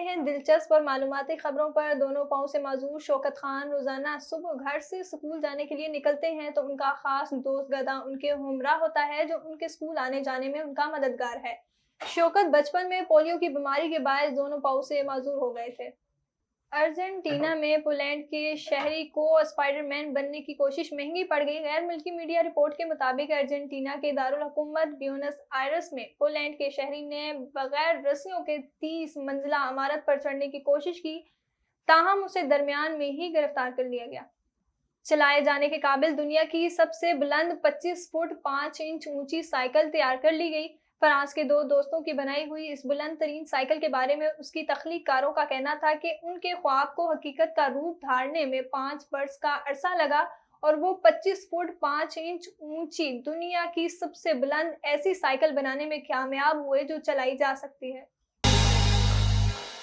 ہیں دلچسپ اور معلوماتی خبروں پر۔ دونوں پاؤں سے معذور شوکت خان روزانہ صبح گھر سے اسکول جانے کے لیے نکلتے ہیں تو ان کا خاص دوست گدا ان کے ہمراہ ہوتا ہے جو ان کے اسکول آنے جانے میں ان کا مددگار ہے۔ شوکت بچپن میں پولیو کی بیماری کے باعث دونوں پاؤں سے معذور ہو گئے تھے۔ ارجنٹینا میں پولینڈ کے شہری کو اسپائڈر مین بننے کی کوشش مہنگی پڑ گئی۔ غیر ملکی میڈیا رپورٹ کے مطابق ارجنٹینا کے دارالحکومت بیونس آئرس میں پولینڈ کے شہری نے بغیر رسیوں کے 30 منزلہ عمارت پر چڑھنے کی کوشش کی، تاہم اسے درمیان میں ہی گرفتار کر لیا گیا۔ چلائے جانے کے قابل دنیا کی سب سے بلند 25 فٹ 5 انچ اونچی سائیکل تیار کر لی گئی۔ فرانس کے دو دوستوں کی بنائی ہوئی اس بلند ترین سائیکل کے بارے میں اس کی تخلیق کاروں کا کہنا تھا کہ ان کے خواب کو حقیقت کا روپ دھارنے میں 5 برس کا عرصہ لگا اور وہ 25 فٹ 5 انچ اونچی دنیا کی سب سے بلند ایسی سائیکل بنانے میں کامیاب ہوئے جو چلائی جا سکتی ہے۔